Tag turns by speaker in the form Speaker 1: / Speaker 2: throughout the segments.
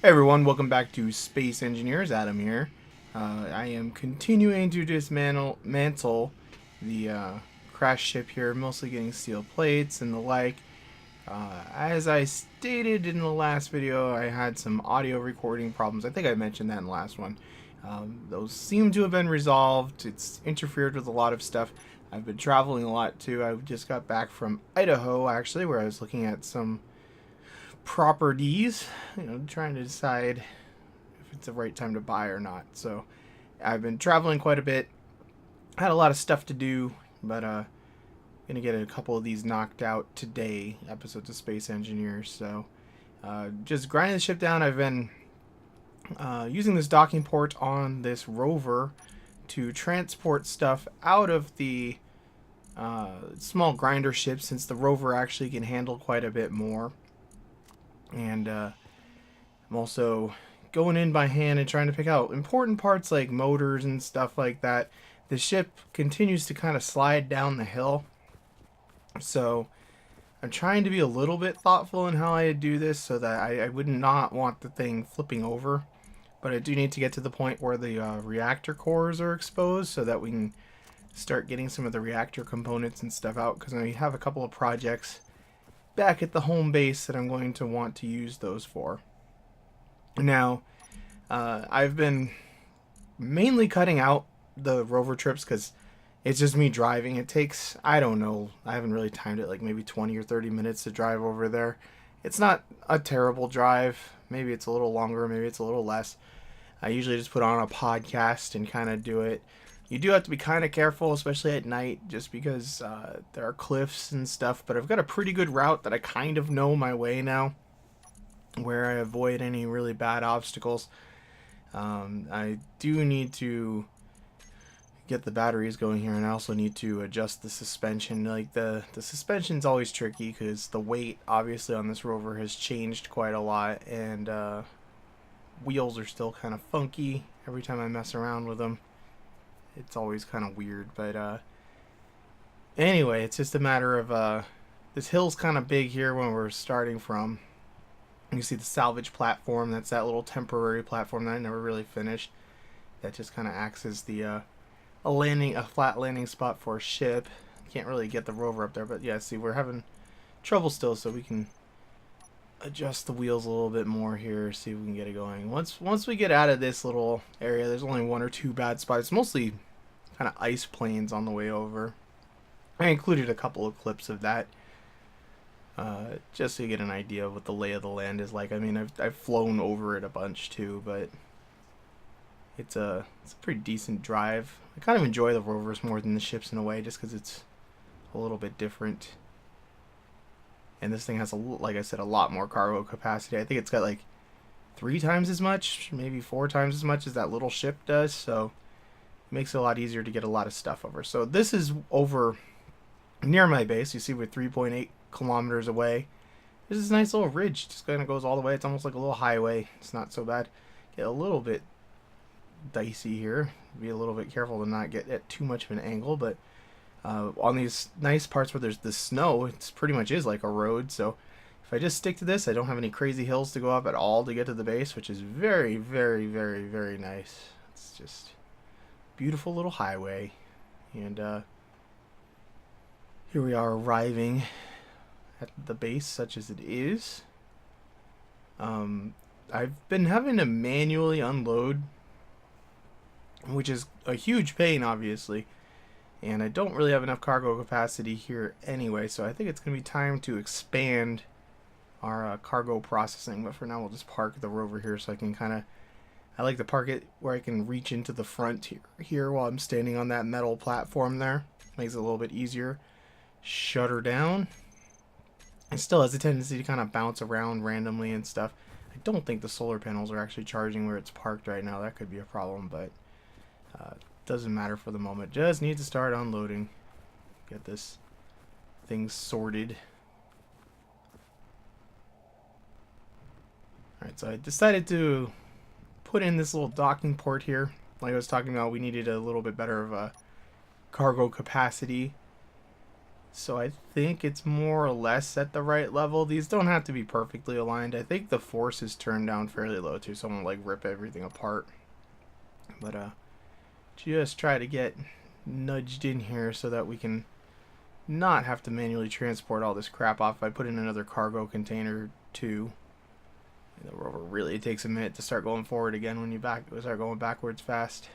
Speaker 1: Hey everyone, welcome back to Space Engineers. Adam here. I am continuing to dismantle the crash ship here, mostly getting steel plates and the like. As I stated in the last video, I had some audio recording problems. I think I mentioned that in the last one. Those seem to have been resolved. It's interfered with a lot of stuff. I've been traveling a lot too. I just got back from Idaho, actually, where I was looking at some properties, trying to decide if it's the right time to buy or not. So I've been traveling quite a bit. Had a lot of stuff to do, but gonna get a couple of these knocked out today, episodes of Space Engineers. So just grinding the ship down. I've been using this docking port on this rover to transport stuff out of the small grinder ship, since the rover actually can handle quite a bit more. And I'm also going in by hand and trying to pick out important parts like motors and stuff like that. The ship continues to kind of slide down the hill, so I'm trying to be a little bit thoughtful in how I do this so that I would not want the thing flipping over. But I do need to get to the point where the reactor cores are exposed so that we can start getting some of the reactor components and stuff out, because I have a couple of projects back at the home base that I'm going to want to use those for. Now, I've been mainly cutting out the rover trips because it's just me driving. It takes, I don't know, I haven't really timed it, like maybe 20 or 30 minutes to drive over there. It's not a terrible drive. Maybe it's a little longer, maybe it's a little less. I usually just put on a podcast and kind of do it. You do have to be kind of careful, especially at night, just because there are cliffs and stuff. But I've got a pretty good route that I kind of know my way now, where I avoid any really bad obstacles. I do need to get the batteries going here, and I also need to adjust the suspension. Like the suspension's always tricky because the weight, obviously, on this rover has changed quite a lot, and wheels are still kind of funky every time I mess around with them. It's always kind of weird, but anyway, it's just a matter of this hill's kind of big here when we're starting from. You see the salvage platform. That's that little temporary platform that I never really finished. That just kind of acts as the a flat landing spot for a ship. Can't really get the rover up there, but yeah, see, we're having trouble still, so we can adjust the wheels a little bit more here, see if we can get it going. Once we get out of this little area, there's only one or two bad spots. Mostly kind of ice plains on the way over. I included a couple of clips of that, just so you get an idea of what the lay of the land is like. I mean, I've flown over it a bunch too, but it's a pretty decent drive. I kind of enjoy the rovers more than the ships in a way, just because it's a little bit different. And this thing has, like I said, a lot more cargo capacity. I think it's got like 3 times as much, maybe 4 times as much as that little ship does. So it makes it a lot easier to get a lot of stuff over. So this is over near my base. You see we're 3.8 kilometers away. There's this nice little ridge. Just kind of goes all the way. It's almost like a little highway. It's not so bad. Get a little bit dicey here. Be a little bit careful to not get at too much of an angle, but on these nice parts where there's the snow, it pretty much is like a road. So if I just stick to this, I don't have any crazy hills to go up at all to get to the base, which is very, very, very, very nice. It's just beautiful little highway. And here we are arriving at the base, such as it is. I've been having to manually unload, which is a huge pain, obviously. And I don't really have enough cargo capacity here anyway, so I think it's going to be time to expand our cargo processing. But for now, we'll just park the rover here so I can kind of... I like to park it where I can reach into the front here while I'm standing on that metal platform there. Makes it a little bit easier. Shutter down. It still has a tendency to kind of bounce around randomly and stuff. I don't think the solar panels are actually charging where it's parked right now. That could be a problem, but... doesn't matter for the moment. Just need to start unloading. Get this thing sorted. Alright, so I decided to put in this little docking port here. Like I was talking about, we needed a little bit better of a cargo capacity. So I think it's more or less at the right level. These don't have to be perfectly aligned. I think the force is turned down fairly low too, so I'm gonna like rip everything apart. But just try to get nudged in here so that we can not have to manually transport all this crap off. If I put in another cargo container too, the rover really takes a minute to start going forward again when you start going backwards fast.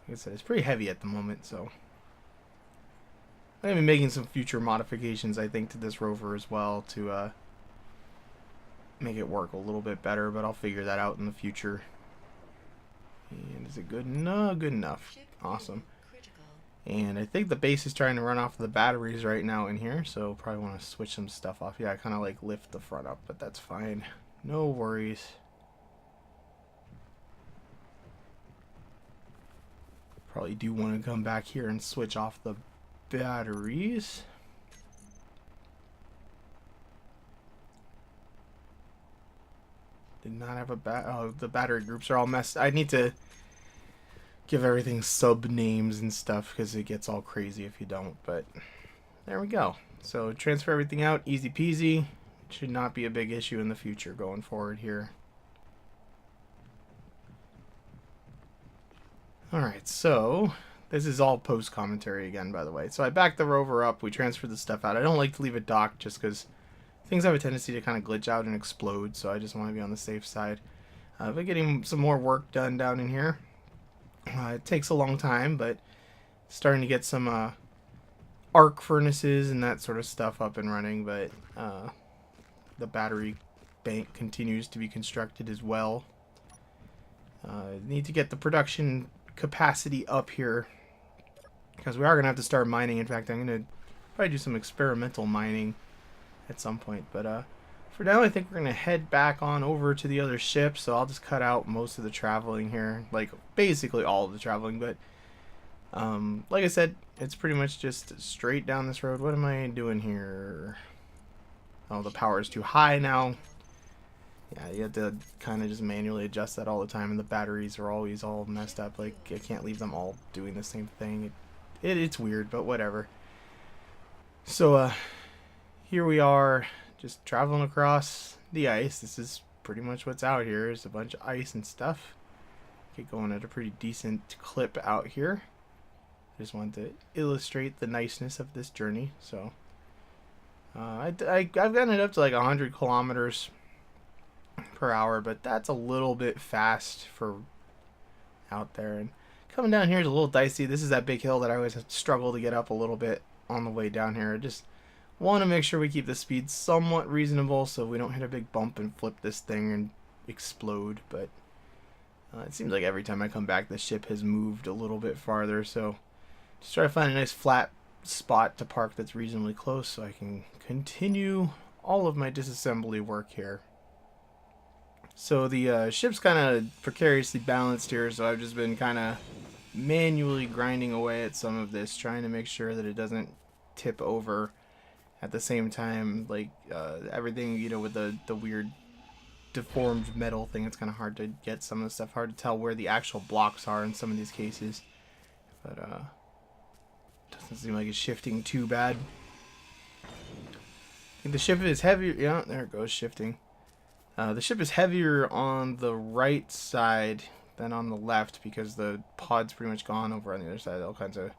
Speaker 1: Like I said, it's pretty heavy at the moment, so I'm going to be making some future modifications, I think, to this rover as well to make it work a little bit better, but I'll figure that out in the future. And is it good? No, good enough. Awesome. And I think the base is trying to run off the batteries right now in here, so probably want to switch some stuff off. Yeah, I kind of like lift the front up, but that's fine. No worries. Probably do want to come back here and switch off the batteries. Did not have a oh, the battery groups are all messed. I need to give everything sub names and stuff because it gets all crazy if you don't, but there we go. So transfer everything out, easy peasy. Should not be a big issue in the future going forward here. Alright, so this is all post commentary again, by the way. So I backed the rover up, we transferred the stuff out. I don't like to leave it docked just because things have a tendency to kind of glitch out and explode, so I just want to be on the safe side. But getting some more work done down in here. It takes a long time, but starting to get some arc furnaces and that sort of stuff up and running, but the battery bank continues to be constructed as well. Need to get the production capacity up here because we are going to have to start mining. In fact, I'm going to probably do some experimental mining at some point, but for now I think we're going to head back on over to the other ship, so I'll just cut out most of the traveling here, like basically all of the traveling, but like I said, it's pretty much just straight down this road. What am I doing here? Oh, the power is too high now. Yeah, you have to kind of just manually adjust that all the time, and the batteries are always all messed up. Like, I can't leave them all doing the same thing. It's weird, but whatever. So, here we are, just traveling across the ice. This is pretty much what's out here. There's a bunch of ice and stuff. Get going at a pretty decent clip out here. Just wanted to illustrate the niceness of this journey. So, I've gotten it up to like 100 kilometers per hour, but that's a little bit fast for out there. And coming down here is a little dicey. This is that big hill that I always struggle to get up a little bit on the way down here. I just want to make sure we keep the speed somewhat reasonable so we don't hit a big bump and flip this thing and explode. But it seems like every time I come back the ship has moved a little bit farther, so just try to find a nice flat spot to park that's reasonably close so I can continue all of my disassembly work here. So the ship's kind of precariously balanced here, so I've just been kind of manually grinding away at some of this, trying to make sure that it doesn't tip over at the same time. Like everything, you know, with the weird deformed metal thing, it's kind of hard to get some of the stuff, hard to tell where the actual blocks are in some of these cases. But doesn't seem like it's shifting too bad. I think the ship is heavier. Yeah, there it goes, shifting. The ship is heavier on the right side than on the left because the pod's pretty much gone over on the other side. All kinds of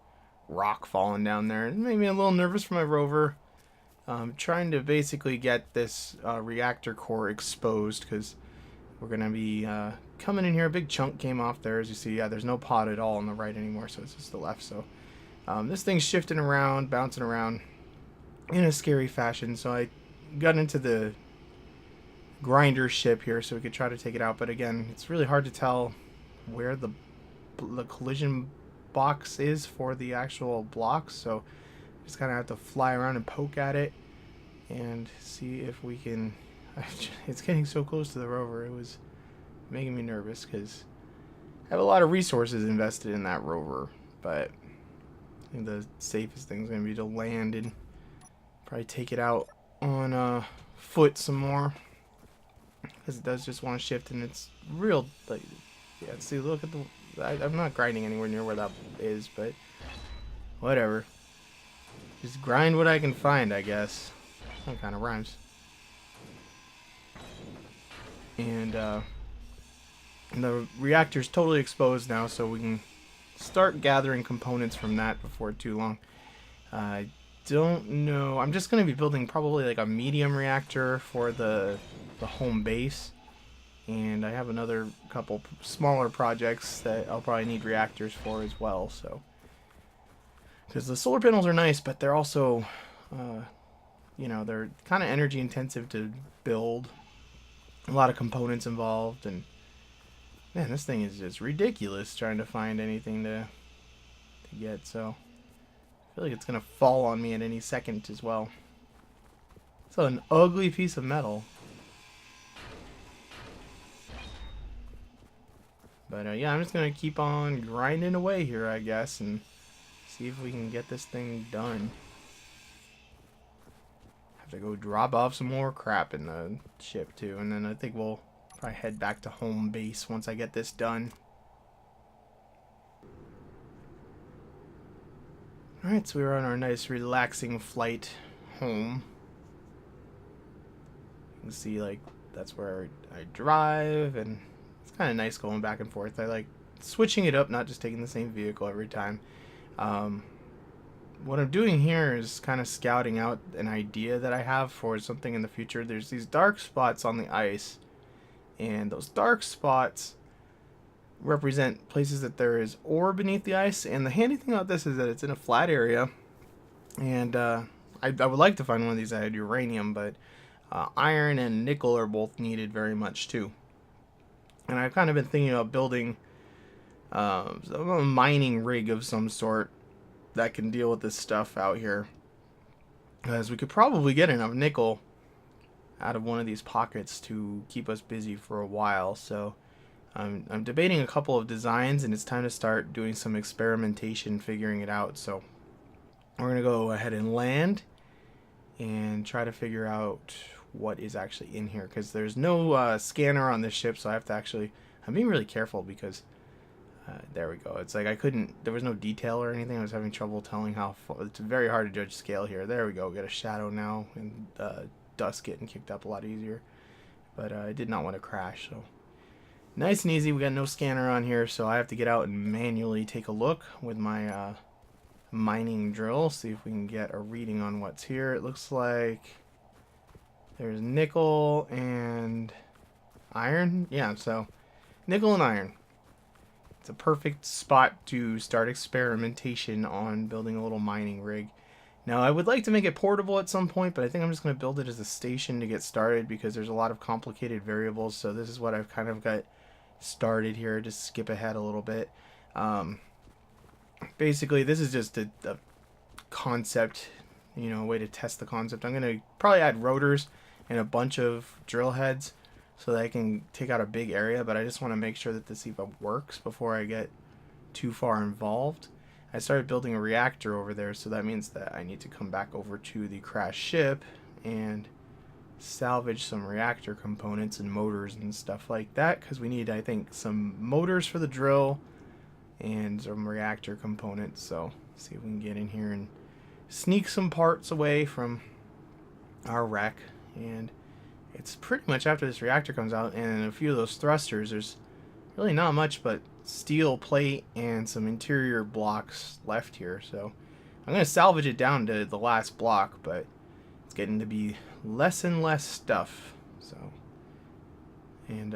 Speaker 1: rock falling down there. It made me a little nervous for my rover. Trying to basically get this reactor core exposed because we're going to be coming in here. A big chunk came off there, as you see. Yeah, there's no pod at all on the right anymore, so it's just the left. So this thing's shifting around, bouncing around in a scary fashion. So I got into the grinder ship here so we could try to take it out, but again, it's really hard to tell where the collision box is for the actual blocks, so just kind of have to fly around and poke at it and see if we can. It's getting so close to the rover, it was making me nervous because I have a lot of resources invested in that rover, but I think the safest thing is going to be to land and probably take it out on foot some more, because it does just want to shift, and it's real, like, yeah, see, look at the, I'm not grinding anywhere near where that is, but Whatever. Just grind what I can find, I guess. That kind of rhymes. And the reactor's totally exposed now, so we can start gathering components from that before too long. I don't know. I'm just going to be building probably like a medium reactor for the home base. And I have another couple smaller projects that I'll probably need reactors for as well. So, because the solar panels are nice, but they're also, you know, they're kind of energy intensive to build. A lot of components involved, and man, this thing is just ridiculous trying to find anything to get. So I feel like it's gonna fall on me at any second as well. So an ugly piece of metal. But yeah, I'm just going to keep on grinding away here, I guess, and see if we can get this thing done. Have to go drop off some more crap in the ship, too, and then I think we'll probably head back to home base once I get this done. Alright, so we're on our nice, relaxing flight home. You can see, like, that's where I drive, and it's kind of nice going back and forth. I like switching it up, not just taking the same vehicle every time. What I'm doing here is kind of scouting out an idea that I have for something in the future. There's these dark spots on the ice, and those dark spots represent places that there is ore beneath the ice. And the handy thing about this is that it's in a flat area, and I would like to find one of these that had uranium, but iron and nickel are both needed very much too. And I've kind of been thinking about building a mining rig of some sort that can deal with this stuff out here. Because we could probably get enough nickel out of one of these pockets to keep us busy for a while. So I'm debating a couple of designs, and it's time to start doing some experimentation, figuring it out. So we're going to go ahead and land and try to figure out what is actually in here, because there's no scanner on this ship, so I have to actually, I'm being really careful because there we go. It's like there was no detail or anything. I was having trouble telling how far. It's very hard to judge scale here. There we go. We got a shadow now, and dust getting kicked up a lot easier. But I did not want to crash, so nice and easy. We got no scanner on here, so I have to get out and manually take a look with my mining drill, see if we can get a reading on what's here. It looks like there's nickel and iron. Yeah, so nickel and iron. It's a perfect spot to start experimentation on building a little mining rig. Now, I would like to make it portable at some point, but I think I'm just going to build it as a station to get started because there's a lot of complicated variables. So this is what I've kind of got started here. Just skip ahead a little bit. Basically, this is just a concept, you know, a way to test the concept. I'm going to probably add rotors and a bunch of drill heads so that I can take out a big area, but I just want to make sure that this even works before I get too far involved. I started building a reactor over there, so that means that I need to come back over to the crashed ship and salvage some reactor components and motors and stuff like that, because we need, I think, some motors for the drill and some reactor components. So see if we can get in here and sneak some parts away from our wreck. And it's pretty much after this reactor comes out and a few of those thrusters, there's really not much but steel plate and some interior blocks left here. So I'm going to salvage it down to the last block, but it's getting to be less and less stuff. So, and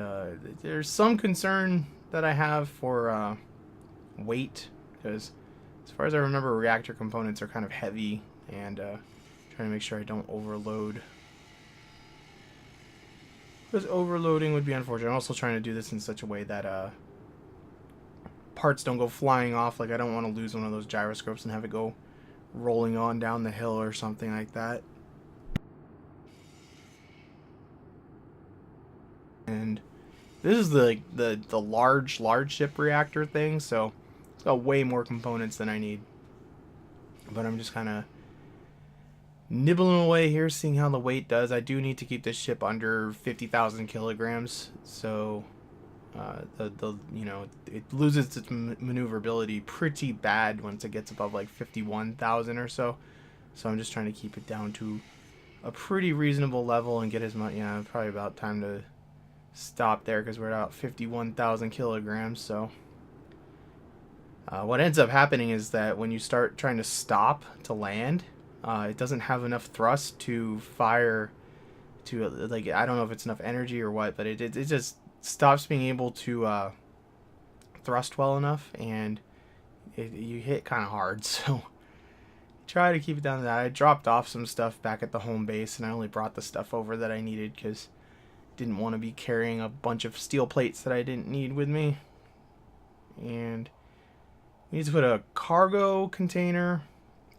Speaker 1: there's some concern that I have for weight, because as far as I remember, reactor components are kind of heavy, and trying to make sure I don't overload, because overloading would be unfortunate. I'm also trying to do this in such a way that parts don't go flying off. Like, I don't want to lose one of those gyroscopes and have it go rolling on down the hill or something like that. And this is the large ship reactor thing, so it's got way more components than I need. But I'm just kind of nibbling away here, seeing how the weight does. I do need to keep this ship under 50,000 kilograms, so the you know, it loses its maneuverability pretty bad once it gets above like 51,000 or so. So I'm just trying to keep it down to a pretty reasonable level and get as much. Yeah, probably about time to stop there because we're at about 51,000 kilograms. So what ends up happening is that when you start trying to stop to land, it doesn't have enough thrust to fire to, like, I don't know if it's enough energy or what, but it just stops being able to thrust well enough, and you hit kind of hard. So try to keep it down to that. I dropped off some stuff back at the home base, and I only brought the stuff over that I needed because didn't want to be carrying a bunch of steel plates that I didn't need with me. And we need to put a cargo container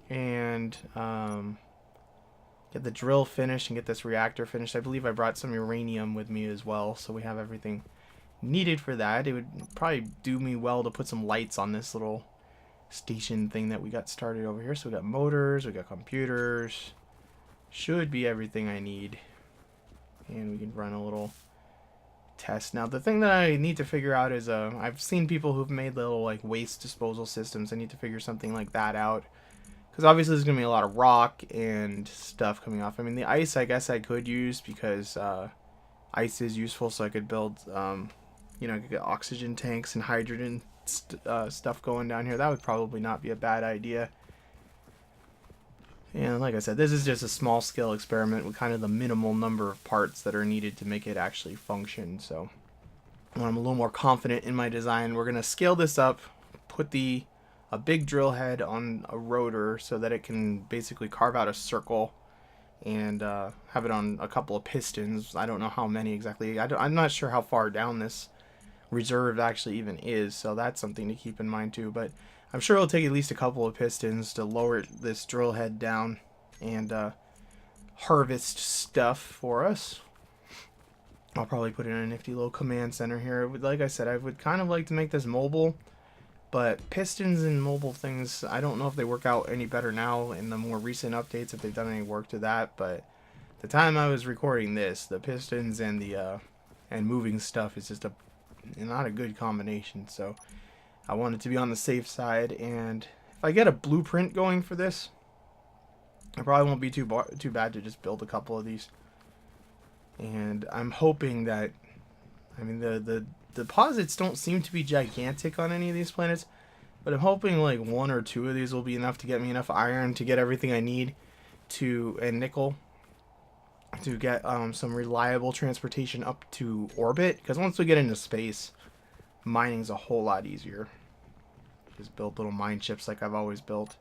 Speaker 1: and get the drill finished and get this reactor finished. I believe I brought some uranium with me as well, so we have everything needed for that. It would probably do me well to put some lights on this little station thing that we got started over here. So we got motors, we got computers, should be everything I need, and we can run a little test. Now the thing that I need to figure out is I've seen people who've made little like waste disposal systems. I need to figure something like that out, because obviously there's gonna be a lot of rock and stuff coming off. I mean, the ice I guess I could use because ice is useful, so I could build you know, I could get oxygen tanks and hydrogen stuff going down here. That would probably not be a bad idea. And like I said, this is just a small scale experiment with kind of the minimal number of parts that are needed to make it actually function. So when I'm a little more confident in my design, we're going to scale this up, put a big drill head on a rotor so that it can basically carve out a circle, and have it on a couple of pistons. I don't know how many exactly. I'm not sure how far down this reserve actually even is, so that's something to keep in mind too. But I'm sure it'll take at least a couple of pistons to lower this drill head down and harvest stuff for us. I'll probably put in a nifty little command center here. Like I said, I would kind of like to make this mobile, but pistons and mobile things, I don't know if they work out any better now in the more recent updates, if they've done any work to that. But the time I was recording this, the pistons and the and moving stuff is just not a good combination. So I want it to be on the safe side, and if I get a blueprint going for this, it probably won't be too bad to just build a couple of these. And I'm hoping that, I mean, the deposits don't seem to be gigantic on any of these planets, but I'm hoping like one or two of these will be enough to get me enough iron to get everything I need to, and nickel, to get some reliable transportation up to orbit. Because once we get into space, mining's a whole lot easier. Just build little mine ships like I've always built.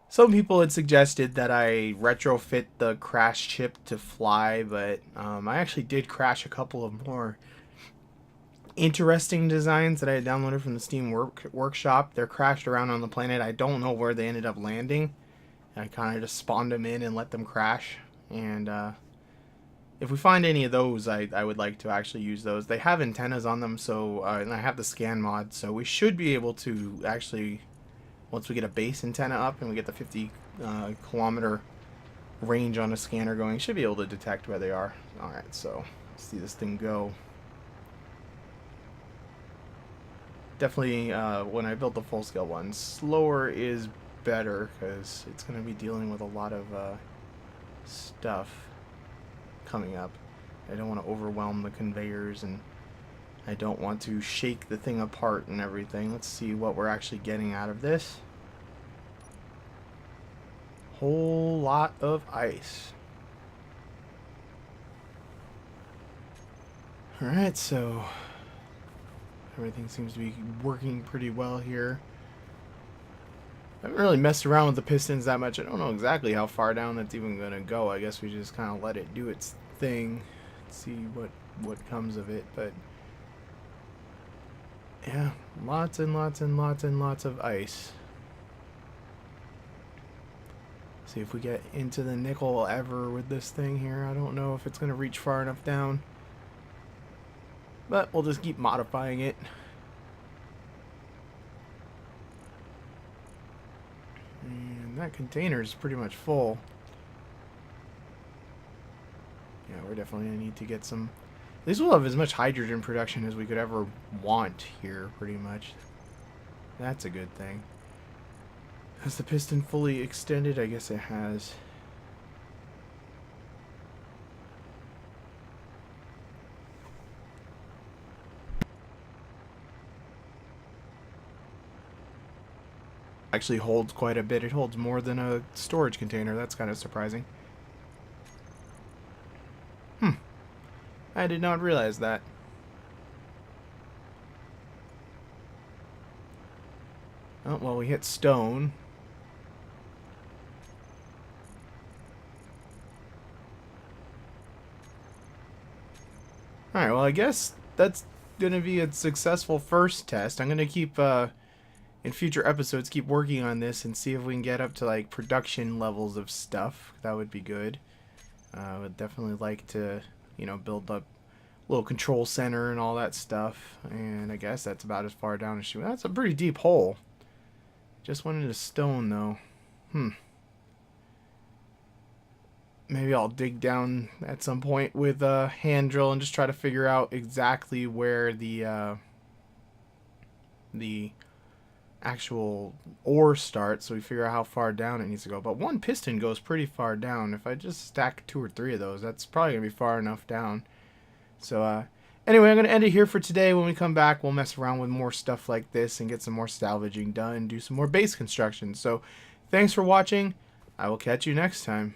Speaker 1: Some people had suggested that I retrofit the crash ship to fly, but I actually did crash a couple of more interesting designs that I had downloaded from the Steam Workshop. They're crashed around on the planet. I don't know where they ended up landing. I kind of just spawned them in and let them crash. And if we find any of those, I would like to actually use those. They have antennas on them, so and I have the scan mod, so we should be able to actually, once we get a base antenna up and we get the 50 kilometer range on a scanner going, should be able to detect where they are. Alright, so let's see this thing go. Definitely, when I built the full-scale one, slower is better because it's going to be dealing with a lot of stuff coming up. I don't want to overwhelm the conveyors, and I don't want to shake the thing apart and everything. Let's see what we're actually getting out of this. Whole lot of ice. Alright, so everything seems to be working pretty well here. I haven't really messed around with the pistons that much. I don't know exactly how far down that's even going to go. I guess we just kind of let it do its thing. See what comes of it. But yeah, lots and lots and lots and lots of ice. See if we get into the nickel ever with this thing here. I don't know if it's going to reach far enough down. But we'll just keep modifying it. And that container is pretty much full. Yeah, we're definitely going to need to get some At least we'll have as much hydrogen production as we could ever want here, pretty much. That's a good thing. Has the piston fully extended? I guess it has. Actually holds quite a bit. It holds more than a storage container. That's kind of surprising. I did not realize that. Oh, well, we hit stone. Alright, well, I guess that's going to be a successful first test. I'm going to keep, in future episodes, keep working on this and see if we can get up to, like, production levels of stuff. That would be good. I would definitely like to, you know, build up a little control center and all that stuff. And I guess that's about as far down as she went. That's a pretty deep hole. Just went into stone, though. Maybe I'll dig down at some point with a hand drill and just try to figure out exactly where the actual ore starts, so we figure out how far down it needs to go. But one piston goes pretty far down. If I just stack 2 or 3 of those, that's probably going to be far enough down. So, anyway, I'm going to end it here for today. When we come back, we'll mess around with more stuff like this and get some more salvaging done, do some more base construction. So, thanks for watching. I will catch you next time.